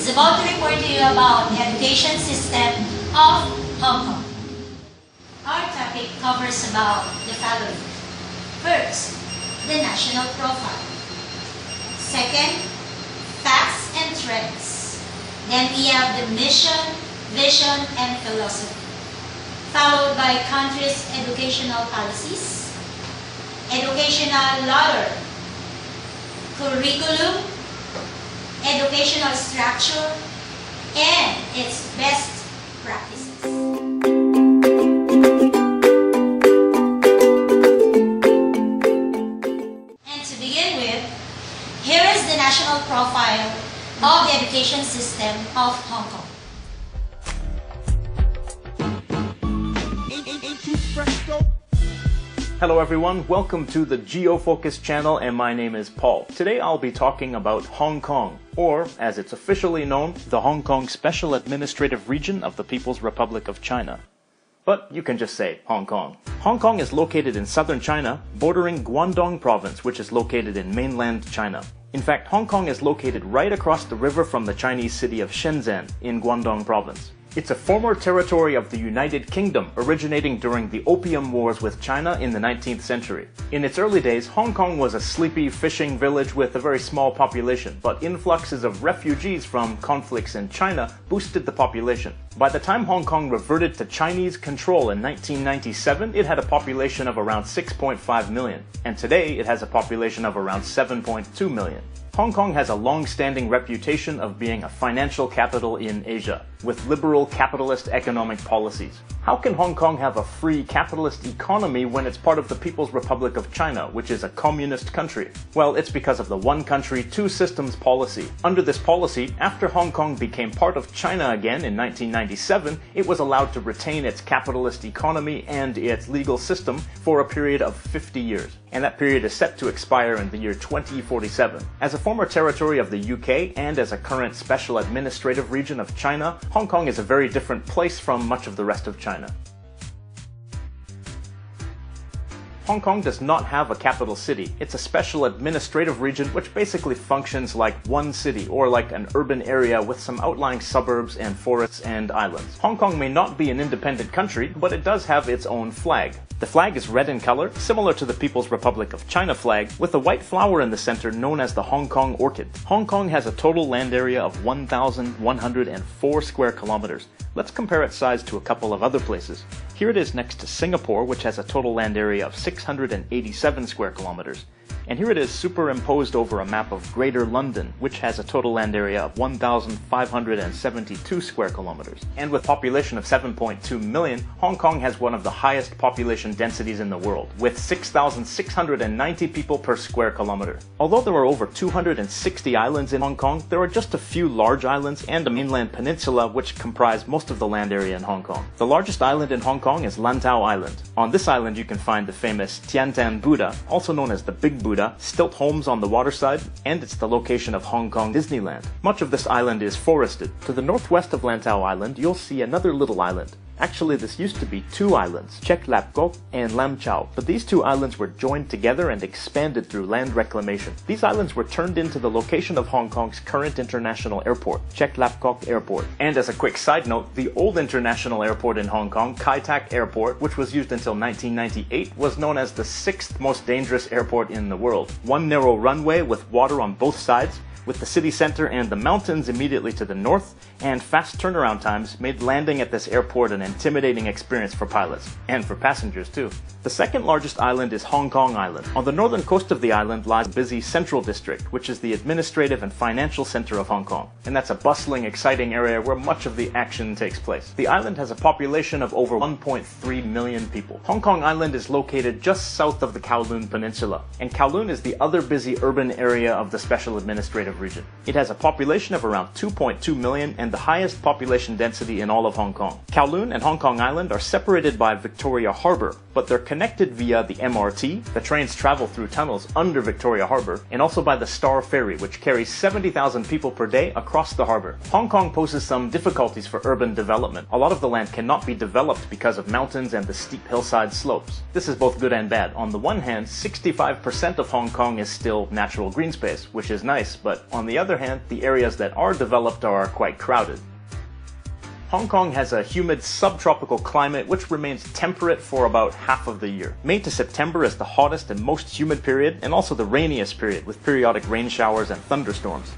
is about to report to you about the education system of Hong Kong. Our topic covers about the following. First, the national profile. Second, facts and trends. Then we have the mission, vision, and philosophy. Followed by country's educational policies, educational ladder, curriculum, educational structure, and its best practices. And to begin with, here is the national profile of the education system of Hong Kong. Hello everyone, welcome to the GeoFocus channel, and my name is Paul. Today I'll be talking about Hong Kong, or as it's officially known, the Hong Kong Special Administrative Region of the People's Republic of China. But you can just say Hong Kong. Hong Kong is located in southern China, bordering Guangdong province, which is located in mainland China. In fact, Hong Kong is located right across the river from the Chinese city of Shenzhen in Guangdong province. It's a former territory of the United Kingdom, originating during the Opium Wars with China in the 19th century. In its early days, Hong Kong was a sleepy fishing village with a very small population, but influxes of refugees from conflicts in China boosted the population. By the time Hong Kong reverted to Chinese control in 1997, it had a population of around 6.5 million, and today it has a population of around 7.2 million. Hong Kong has a long-standing reputation of being a financial capital in Asia, with liberal capitalist economic policies. How can Hong Kong have a free capitalist economy when it's part of the People's Republic of China, which is a communist country? Well, it's because of the one country, two systems policy. Under this policy, after Hong Kong became part of China again in 1997, it was allowed to retain its capitalist economy and its legal system for a period of 50 years. And that period is set to expire in the year 2047. As a former territory of the UK and as a current special administrative region of China, Hong Kong is a very different place from much of the rest of China. Hong Kong does not have a capital city. It's a special administrative region which basically functions like one city, or like an urban area with some outlying suburbs and forests and islands. Hong Kong may not be an independent country, but it does have its own flag. The flag is red in color, similar to the People's Republic of China flag, with a white flower in the center known as the Hong Kong orchid. Hong Kong has a total land area of 1,104 square kilometers. Let's compare its size to a couple of other places. Here it is next to Singapore, which has a total land area of 687 square kilometers. And here it is superimposed over a map of Greater London, which has a total land area of 1,572 square kilometers. And with a population of 7.2 million, Hong Kong has one of the highest population densities in the world, with 6,690 people per square kilometer. Although there are over 260 islands in Hong Kong, there are just a few large islands and a mainland peninsula which comprise most of the land area in Hong Kong. The largest island in Hong Kong is Lantau Island. On this island you can find the famous Tiantan Buddha, also known as the Big Buddha, stilt homes on the waterside, and it's the location of Hong Kong Disneyland. Much of this island is forested. To the northwest of Lantau Island, you'll see another little island. Actually, this used to be two islands, Chek Lap Kok and Lam Chau, but these two islands were joined together and expanded through land reclamation. These islands were turned into the location of Hong Kong's current international airport, Chek Lap Kok Airport. And as a quick side note, the old international airport in Hong Kong, Kai Tak Airport, which was used until 1998, was known as the 6th most dangerous airport in the world. One narrow runway with water on both sides, with the city center and the mountains immediately to the north, and fast turnaround times made landing at this airport an intimidating experience for pilots, and for passengers too. The second largest island is Hong Kong Island. On the northern coast of the island lies the busy Central District, which is the administrative and financial center of Hong Kong, and that's a bustling, exciting area where much of the action takes place. The island has a population of over 1.3 million people. Hong Kong Island is located just south of the Kowloon Peninsula, and Kowloon is the other busy urban area of the Special Administrative Region. It has a population of around 2.2 million and the highest population density in all of Hong Kong. Kowloon and Hong Kong Island are separated by Victoria Harbour, but they're connected via the MRT, the trains travel through tunnels under Victoria Harbour, and also by the Star Ferry, which carries 70,000 people per day across the harbour. Hong Kong poses some difficulties for urban development. A lot of the land cannot be developed because of mountains and the steep hillside slopes. This is both good and bad. On the one hand, 65% of Hong Kong is still natural green space, which is nice, but but on the other hand, the areas that are developed are quite crowded. Hong Kong has a humid subtropical climate which remains temperate for about half of the year. May to September is the hottest and most humid period, and also the rainiest period, with periodic rain showers and thunderstorms.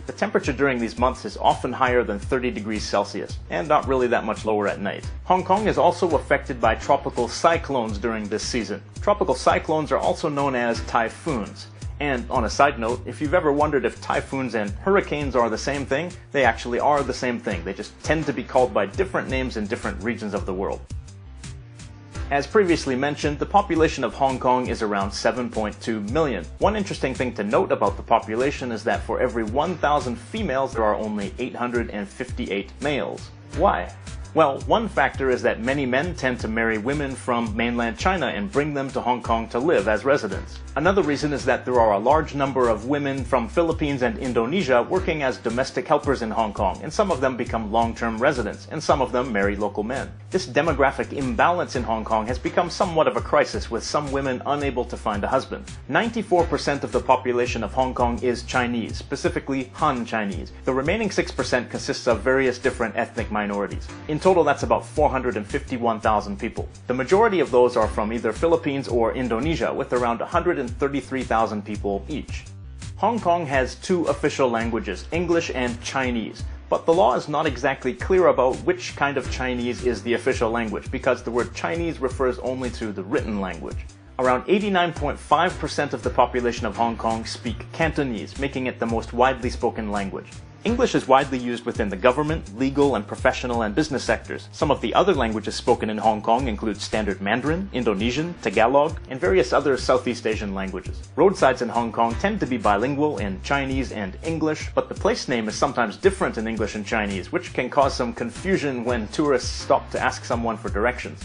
The temperature during these months is often higher than 30 degrees Celsius, and not really that much lower at night. Hong Kong is also affected by tropical cyclones during this season. Tropical cyclones are also known as typhoons. And on a side note, if you've ever wondered if typhoons and hurricanes are the same thing, they actually are the same thing. They just tend to be called by different names in different regions of the world. As previously mentioned, the population of Hong Kong is around 7.2 million. One interesting thing to note about the population is that for every 1,000 females, there are only 858 males. Why? Well, one factor is that many men tend to marry women from mainland China and bring them to Hong Kong to live as residents. Another reason is that there are a large number of women from Philippines and Indonesia working as domestic helpers in Hong Kong, and some of them become long-term residents, and some of them marry local men. This demographic imbalance in Hong Kong has become somewhat of a crisis, with some women unable to find a husband. 94% of the population of Hong Kong is Chinese, specifically Han Chinese. The remaining 6% consists of various different ethnic minorities. In total, that's about 451,000 people. The majority of those are from either Philippines or Indonesia, with around 133,000 people each. Hong Kong has two official languages, English and Chinese, but the law is not exactly clear about which kind of Chinese is the official language, because the word Chinese refers only to the written language. Around 89.5% of the population of Hong Kong speak Cantonese, making it the most widely spoken language. English is widely used within the government, legal, and professional and business sectors. Some of the other languages spoken in Hong Kong include Standard Mandarin, Indonesian, Tagalog, and various other Southeast Asian languages. Roadsides in Hong Kong tend to be bilingual in Chinese and English, but the place name is sometimes different in English and Chinese, which can cause some confusion when tourists stop to ask someone for directions.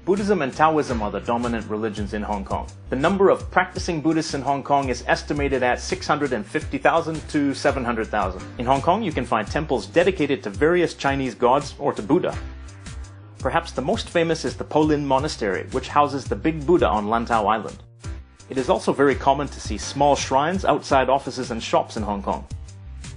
Buddhism and Taoism are the dominant religions in Hong Kong. The number of practicing Buddhists in Hong Kong is estimated at 650,000 to 700,000. In Hong Kong, you can find temples dedicated to various Chinese gods or to Buddha. Perhaps the most famous is the Polin Monastery, which houses the Big Buddha on Lantau Island. It is also very common to see small shrines outside offices and shops in Hong Kong.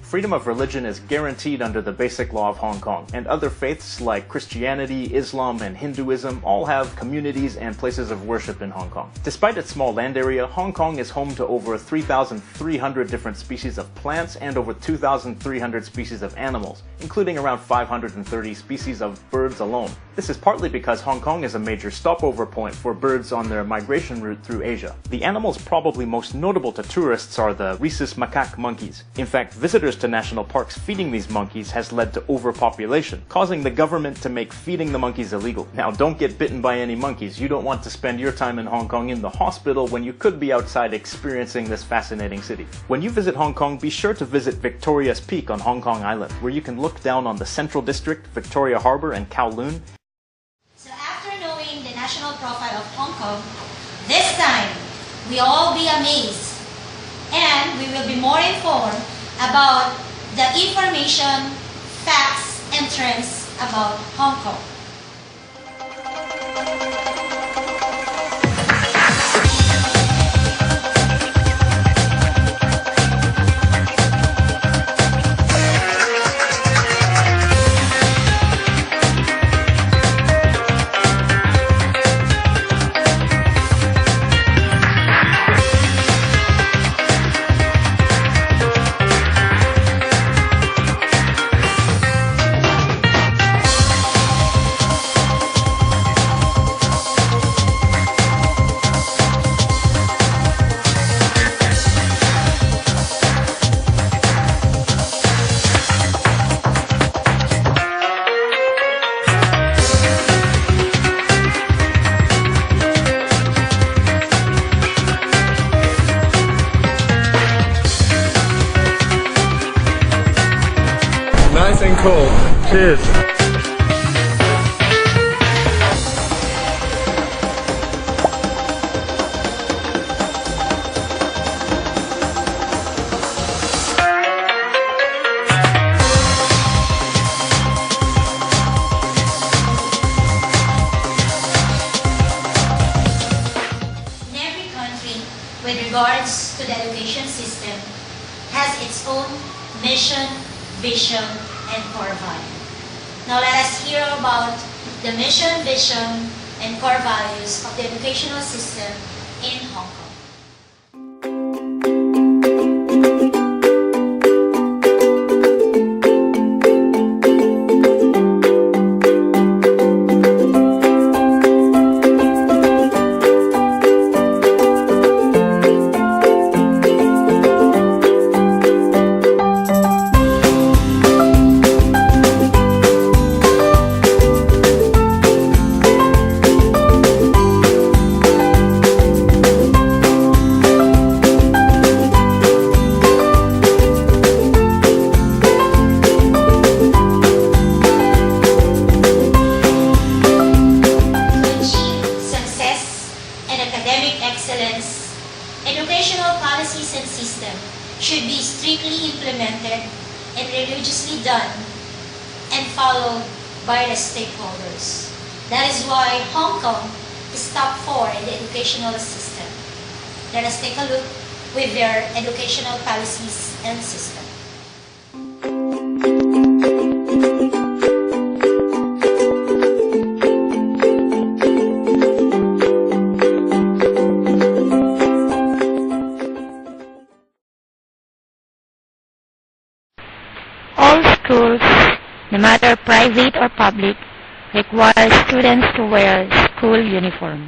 Freedom of religion is guaranteed under the Basic Law of Hong Kong, and other faiths like Christianity, Islam, and Hinduism all have communities and places of worship in Hong Kong. Despite its small land area, Hong Kong is home to over 3,300 different species of plants and over 2,300 species of animals, including around 530 species of birds alone. This is partly because Hong Kong is a major stopover point for birds on their migration route through Asia. The animals probably most notable to tourists are the rhesus macaque monkeys. In fact, visitors to national parks feeding these monkeys has led to overpopulation, causing the government to make feeding the monkeys illegal. Now, don't get bitten by any monkeys. You don't want to spend your time in Hong Kong in the hospital when you could be outside experiencing this fascinating city. When you visit Hong Kong, be sure to visit Victoria's Peak on Hong Kong Island, where you can look down on the Central District, Victoria Harbour, and Kowloon. So after knowing the national profile of Hong Kong, this time we all be amazed and we will be more informed about the information, facts, and trends about Hong Kong. Nice and cool. Cheers. regards to the education system has its own mission, vision, and core value. Now let us hear about the mission, vision, and core values of the educational system in Hong Kong. Educational policies and system should be strictly implemented and religiously done and followed by the stakeholders. That is why Hong Kong is top 4 in the educational system. Let us take a look with their educational policies and system. All schools, no matter private or public, require students to wear school uniform.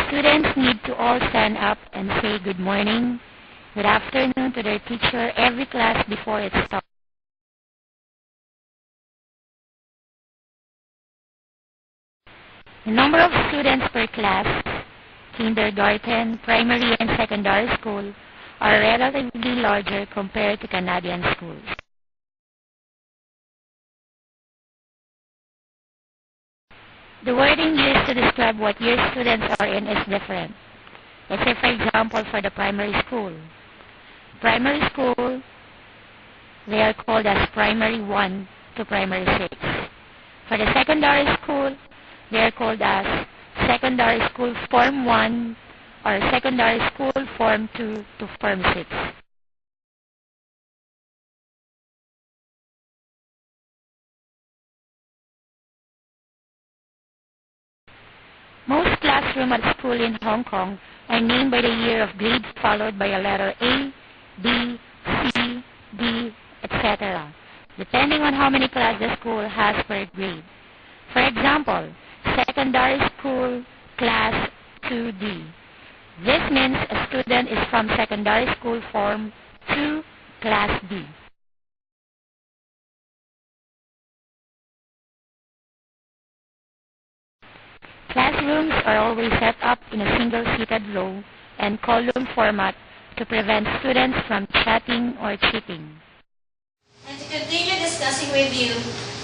Students need to all stand up and say good morning, good afternoon to their teacher every class before it starts. The number of students per class, kindergarten, primary and secondary school, are relatively larger compared to Canadian schools. The wording used to describe what year students are in is different. Let's say, for example, for the primary school. Primary school, they are called as primary 1 to primary 6. For the secondary school, they are called as secondary school form 1 or secondary school form 2 to form 6. Most classrooms at school in Hong Kong are named by the year of grade followed by a letter A, B, C, D, etc., depending on how many classes the school has per grade. For example, secondary school class 2D. This means a student is from secondary school form 2, class D. Classrooms are always set up in a single-seated row and column format to prevent students from chatting or cheating. And to continue discussing with you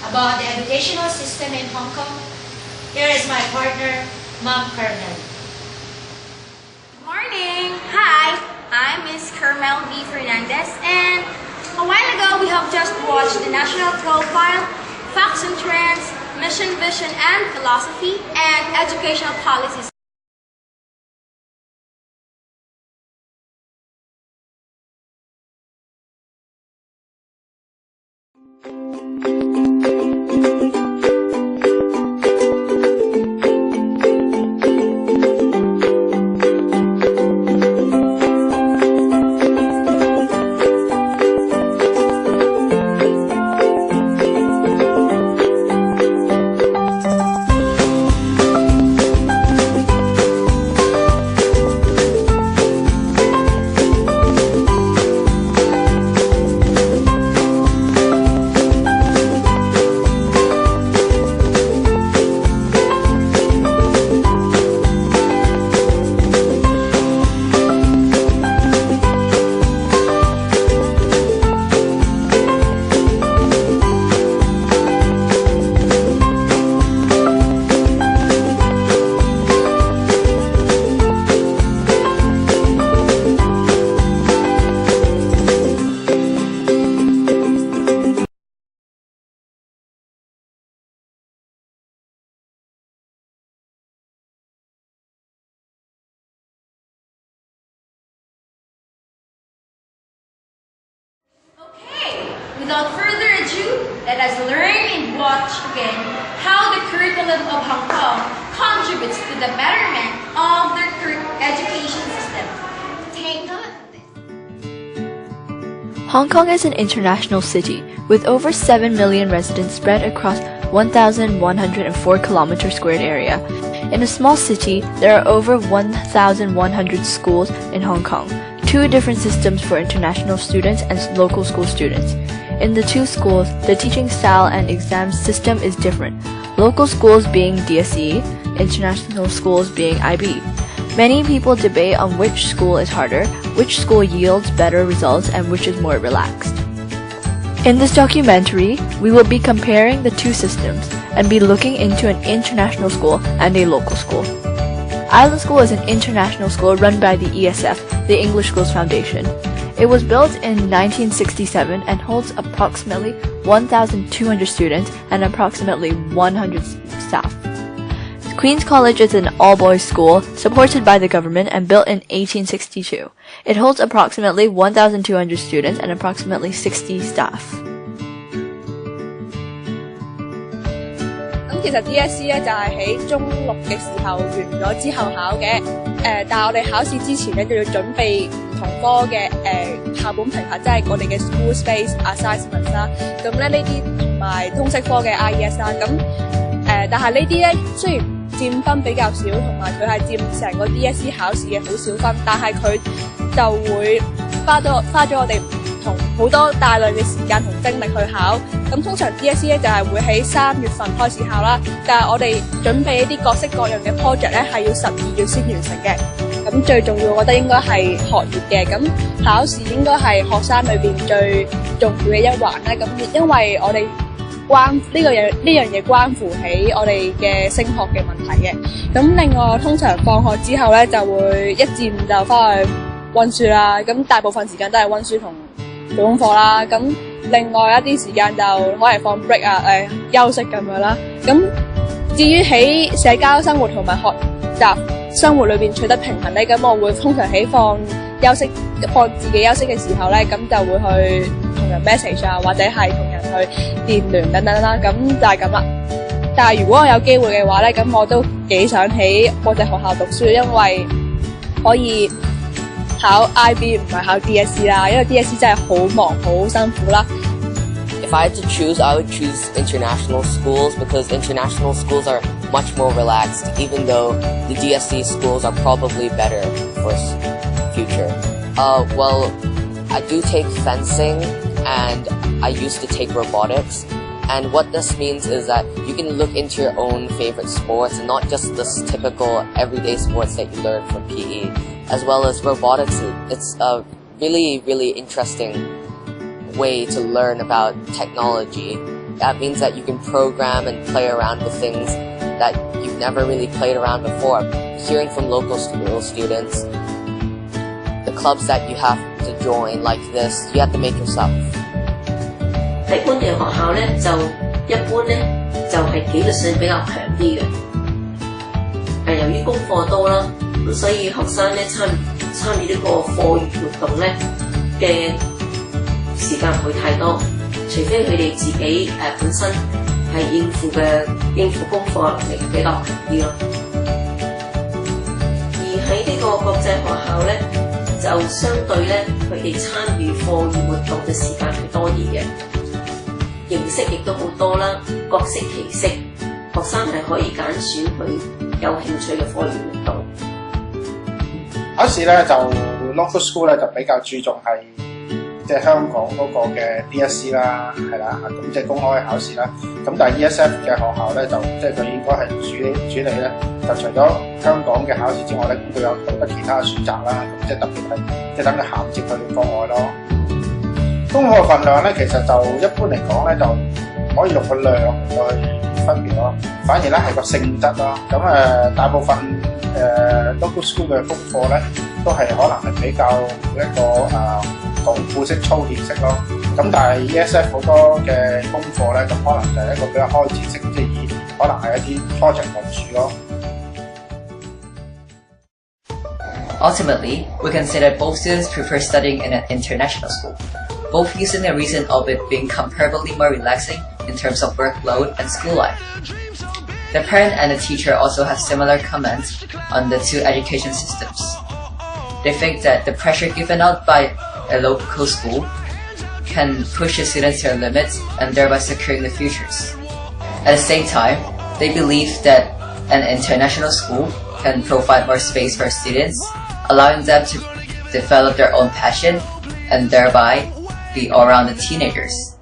about the educational system in Hong Kong, here is my partner, Ma'am Carmel. Morning! Hi, I'm Ms. Carmel V. Fernandez, and a while ago we have just watched the National Profile, Facts and Trends, Mission, Vision and Philosophy, and Educational Policies. Without further ado, let us learn and watch again how the curriculum of Hong Kong contributes to the betterment of their education system. Take a look at this. Hong Kong is an international city with over 7 million residents spread across 1,104 km squared area. In a small city, there are over 1,100 schools in Hong Kong, 2 different systems for international students and local school students. In the 2 schools, the teaching style and exam system is different, local schools being DSE, international schools being IB. Many people debate on which school is harder, which school yields better results, and which is more relaxed. In this documentary, we will be comparing the 2 systems and be looking into an international school and a local school. Island School is an international school run by the ESF, the English Schools Foundation. It was built in 1967 and holds approximately 1,200 students and approximately 100 staff. Queen's College is an all-boys school supported by the government and built in 1862. It holds approximately 1,200 students and approximately 60 staff. 其實 DSE 咧就係喺中六嘅時候完咗之後考嘅，但係我哋考試之前咧就要準備唔同科嘅校本評核，即係我哋嘅 school space assessments 啦。咁咧呢啲同埋通識科嘅 IES 啦。咁但係呢啲咧雖然佔分比較少，同埋佢係佔成個 DSE 考試嘅好少分，但係佢就會花咗我哋同好多大量嘅時間同精力去考。咁通常 DSE 咧就係會喺3月份開始考啦，但係我哋準備一啲各式各樣嘅 project 咧係要12月先完成嘅。咁最重要，我覺得應該係學業嘅。咁考試應該係學生裏邊最重要嘅一環啦。咁因為我哋呢樣嘢關乎起我哋嘅升學嘅問題嘅。咁另外通常放學之後咧就會1至5就翻去溫書啦。咁大部分時間都係溫書同做功課啦。咁另外一啲時間就可能放 break 啊，休息咁樣啦。咁至於喺社交生活同埋學習生活裏邊取得平衡咧，咁我會通常喺放自己休息嘅時候咧，咁就會去同人 message 啊，或者係同人去電聯等等啦。咁就係咁啦。但係如果我有機會嘅話咧，咁我都幾想喺國際學校讀書，因為可以考 IB 唔係考 DSE 啦，因為 DSE 真係好忙好辛苦啦。If I had to choose, I would choose international schools because international schools are much more relaxed, even though the DSE schools are probably better for future. Well, I do take fencing and I used to take robotics. And what this means is that you can look into your own favorite sports and not just the typical everyday sports that you learn from PE. As well as robotics, it's a really, really interesting way to learn about technology. That means that you can program and play around with things that you've never really played around before. Hearing from local school students, the clubs that you have to join like this, you have to make yourself. 喺本地學校咧，就一般咧就係紀律性比較強啲嘅。由於功課多啦，咁所以學生咧參與呢個課餘活動咧嘅時間唔會太多，除非佢哋自己本身係應付功課能力比較強啲咯。而喺呢個國際學校咧，就相對咧佢哋參與課餘活動嘅時間係多啲嘅。形式亦都好多啦，各式其式，學生係可以揀選佢有興趣嘅課餘活動。考試咧就 local school 咧就比較注重係即係香港嗰個嘅 DSE 啦，係啦，咁即係公開考試啦。咁但係 ESF 嘅學校咧就即係佢應該係處理咧，就除咗香港嘅考試之外咧，咁佢有好多其他嘅選擇啦。咁即係特別係即係等佢銜接去國外咯。功課份量咧，其實就一般嚟講咧，就唔可以用個量去分別咯，反而咧係個性質咯。咁大部分local school 嘅功課咧，都係可能係比較一個鞏固式、操練式咯。咁但係 ESF 好多嘅功課咧，咁可能就係一個比較開展式，即係以可能係一啲 project 為主咯。Ultimately, we consider both students prefer studying in an international school. both using the reason of it being comparably more relaxing in terms of workload and school life. The parent and the teacher also have similar comments on the two education systems. They think that the pressure given out by a local school can push the students to their limits and thereby securing the futures. At the same time, they believe that an international school can provide more space for students, allowing them to develop their own passion and thereby be all-rounded teenagers.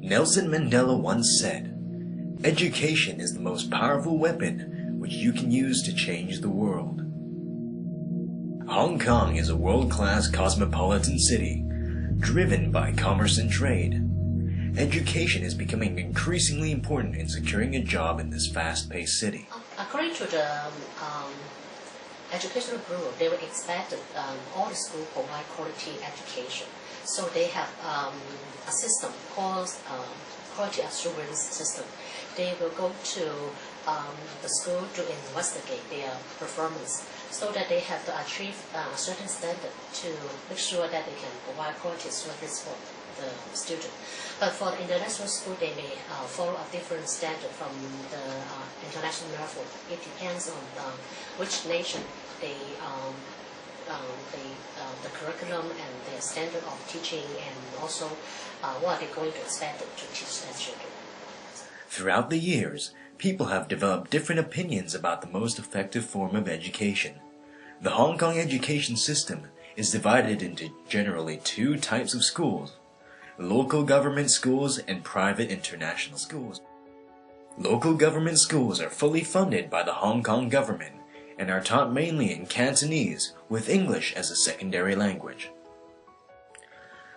Nelson Mandela once said, "Education is the most powerful weapon which you can use to change the world." Hong Kong is a world-class cosmopolitan city, driven by commerce and trade. Education is becoming increasingly important in securing a job in this fast-paced city. According to the educational bureau, they will expect all the schools provide quality education. So they have a system called quality assurance system. They will go to the school to investigate their performance so that they have to achieve a certain standard to make sure that they can provide quality service for the student. But for the international school, they may follow a different standard from the international level. It depends on which nation the curriculum and the standard of teaching, and also what are they going to expect to teach their children. Throughout the years, people have developed different opinions about the most effective form of education. The Hong Kong education system is divided into generally two types of schools: local government schools and private international schools. Local government schools are fully funded by the Hong Kong government and are taught mainly in Cantonese with English as a secondary language.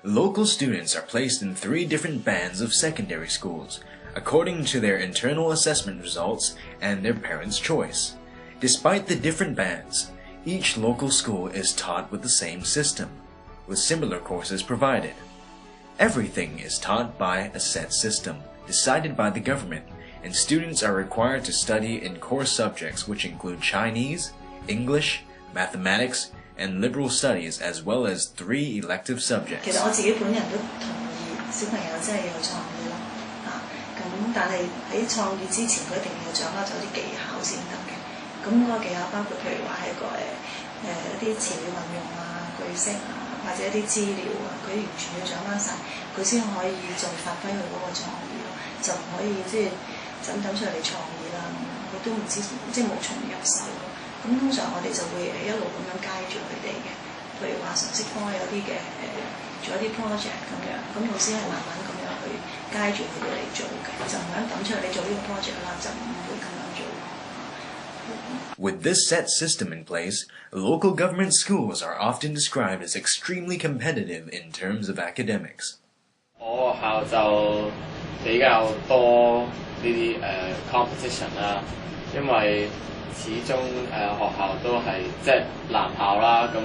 Local students are placed in 3 different bands of secondary schools, according to their internal assessment results and their parents' choice. Despite the different bands, each local school is taught with the same system, with similar courses provided. Everything is taught by a set system, decided by the government, and students are required to study in core subjects which include Chinese, English, mathematics, and liberal studies, as well as 3 elective subjects. 其實我自己本人都同意小朋友真係要有創意咯，咁但係喺創意之前，佢一定要掌握咗啲技巧先得嘅。咁嗰個技巧包括譬如話係一啲詞語運用啊、句式啊，或者一啲資料啊，佢完全要掌握晒，佢先可以再發揮佢嗰個創意咯，就唔可以就咁出嚟創意啦，佢都唔知無從入手咯。咁通常我哋就會一路咁樣guide住佢哋嘅，譬如話常識科有啲做一啲 project 咁樣，咁老師係慢慢咁樣去guide住佢哋嚟做嘅，就唔係咁抌出嚟你做呢個 project 啦，就唔會咁樣做。With this set system in place, local government schools are often described as extremely competitive in terms of academics. 我學校就比較多呢啲competition 啦，因為始終學校都係即係男校啦，咁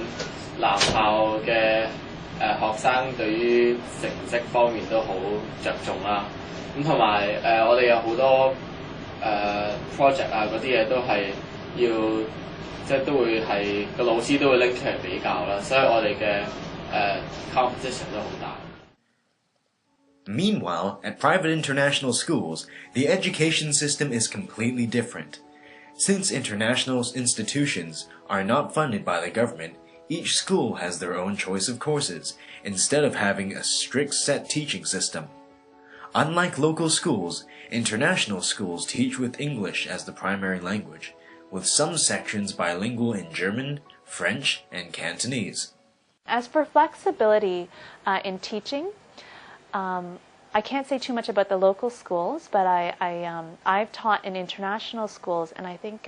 男校嘅學生對於成績方面都好着重啦，咁同埋我哋有好多project 啊嗰啲嘢都係要即係都會係個老師都會拎出嚟比較啦，所以我哋嘅competition 都好大。Meanwhile, at private international schools, the education system is completely different. Since international institutions are not funded by the government, each school has their own choice of courses, instead of having a strict set teaching system. Unlike local schools, international schools teach with English as the primary language, with some sections bilingual in German, French, and Cantonese. As for flexibility in teaching, I can't say too much about the local schools, but I've taught in international schools, and I think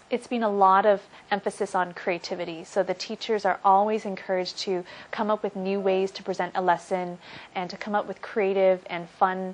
it's been a lot of emphasis on creativity. So the teachers are always encouraged to come up with new ways to present a lesson and to come up with creative and fun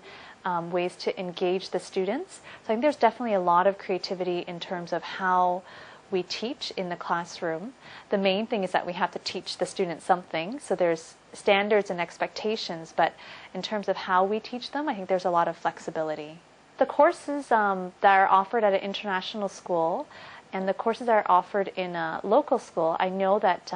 ways to engage the students. So I think there's definitely a lot of creativity in terms of how we teach in the classroom. The main thing is that we have to teach the students something, so there's standards and expectations, but in terms of how we teach them, I think there's a lot of flexibility. The courses that are offered at an international school and the courses that are offered in a local school, I know that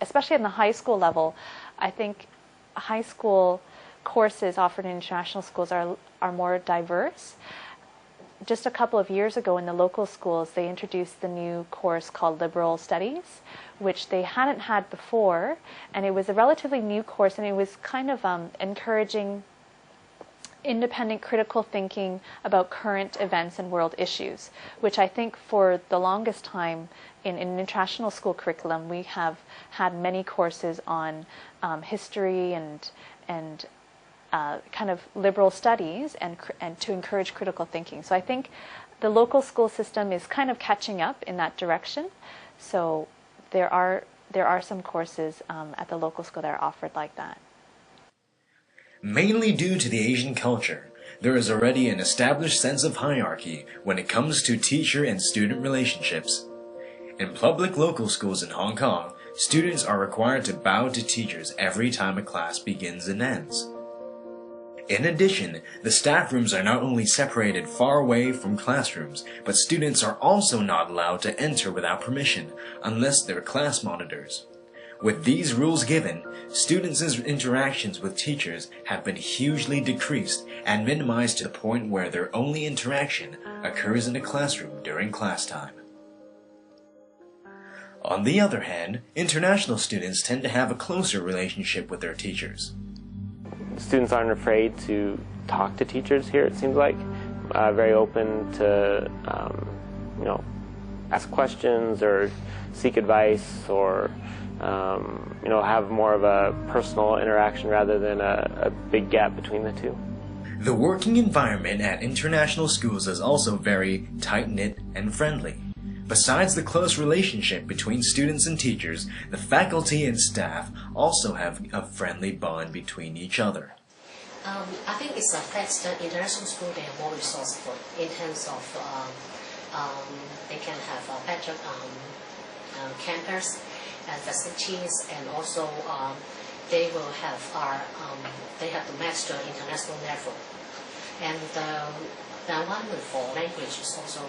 especially in the high school level, I think high school courses offered in international schools are more diverse. Just a couple of years ago in the local schools, they introduced the new course called Liberal Studies, which they hadn't had before, and it was a relatively new course, and it was kind of encouraging independent critical thinking about current events and world issues, which I think for the longest time in an international school curriculum, we have had many courses on history and kind of liberal studies and to encourage critical thinking. So I think the local school system is kind of catching up in that direction. So there are some courses at the local school that are offered like that. Mainly due to the Asian culture, there is already an established sense of hierarchy when it comes to teacher and student relationships. In public local schools in Hong Kong, students are required to bow to teachers every time a class begins and ends. In addition, the staff rooms are not only separated far away from classrooms, but students are also not allowed to enter without permission unless they're class monitors. With these rules given, students' interactions with teachers have been hugely decreased and minimized to the point where their only interaction occurs in a classroom during class time. On the other hand, international students tend to have a closer relationship with their teachers. Students aren't afraid to talk to teachers here, it seems like. Very open to, ask questions or seek advice or, have more of a personal interaction rather than a big gap between the two. The working environment at international schools is also very tight-knit and friendly. Besides the close relationship between students and teachers, the faculty and staff also have a friendly bond between each other. I think it's a fact that international schools, they are more resourceful in terms of they can have a better campus and facilities, and also they will have they have to match the international level. And the environment for language is also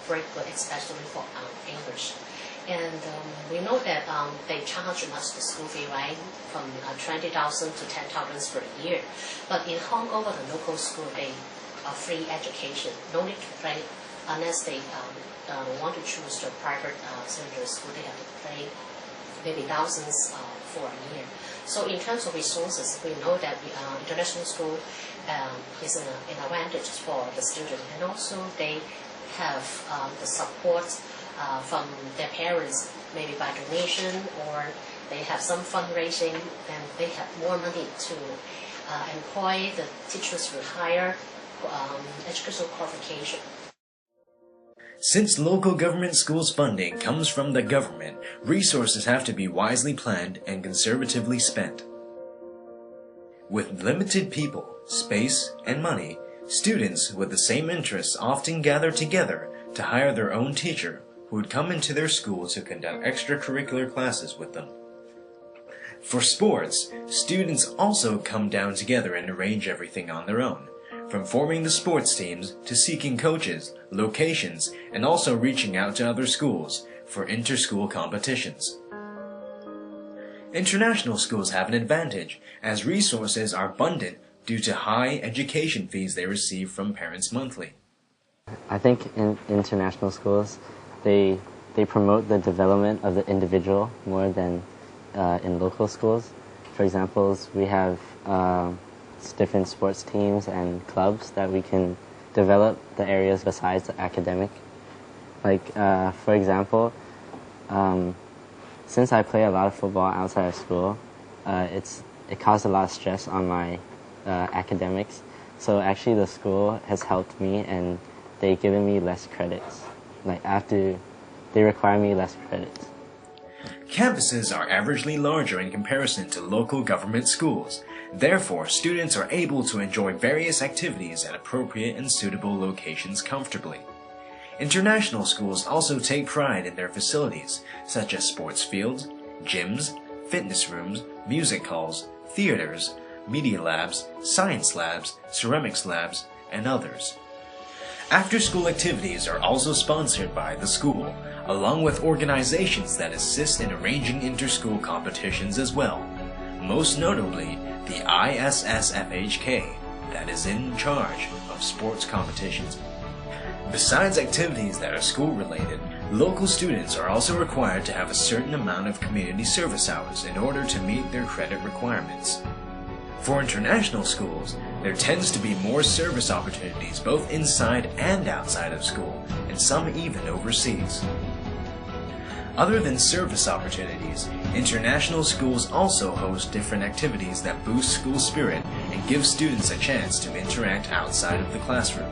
very good, especially for English. And we know that they charge us the school fee, right, from 20,000 to 10,000 per year. But in Hong Kong, the local school, they are free education. No need to pay unless they want to choose the private secondary school. They have to pay maybe thousands for a year. So in terms of resources, we know that the international school is an advantage for the student, and also they have the support from their parents, maybe by donation, or they have some fundraising, and they have more money to employ the teachers with higher educational qualification. Since local government schools' funding comes from the government, resources have to be wisely planned and conservatively spent. With limited people, space, and money, students with the same interests often gather together to hire their own teacher who would come into their school to conduct extracurricular classes with them. For sports, students also come down together and arrange everything on their own, from forming the sports teams to seeking coaches, locations, and also reaching out to other schools for inter-school competitions. International schools have an advantage, as resources are abundant due to high education fees they receive from parents monthly. I think in international schools, they promote the development of the individual more than in local schools. For example, we have different sports teams and clubs that we can develop the areas besides the academic. Like, for example, since I play a lot of football outside of school, it caused a lot of stress on my academics. So actually the school has helped me, and they've given me less credits. Like they require me less credits. Campuses are averagely larger in comparison to local government schools. Therefore, students are able to enjoy various activities at appropriate and suitable locations comfortably. International schools also take pride in their facilities, such as sports fields, gyms, fitness rooms, music halls, theaters, media labs, science labs, ceramics labs, and others. After-school activities are also sponsored by the school, along with organizations that assist in arranging inter-school competitions as well, most notably the ISSFHK, that is in charge of sports competitions. Besides activities that are school-related, local students are also required to have a certain amount of community service hours in order to meet their credit requirements. For international schools, there tends to be more service opportunities both inside and outside of school, and some even overseas. Other than service opportunities, international schools also host different activities that boost school spirit and give students a chance to interact outside of the classroom.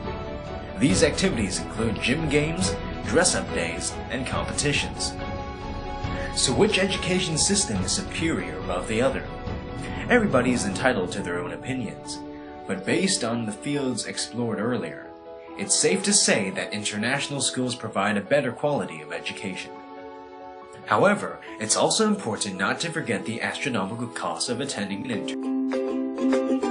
These activities include gym games, dress-up days, and competitions. So which education system is superior above the other? Everybody is entitled to their own opinions, but based on the fields explored earlier, it's safe to say that international schools provide a better quality of education. However, it's also important not to forget the astronomical cost of attending an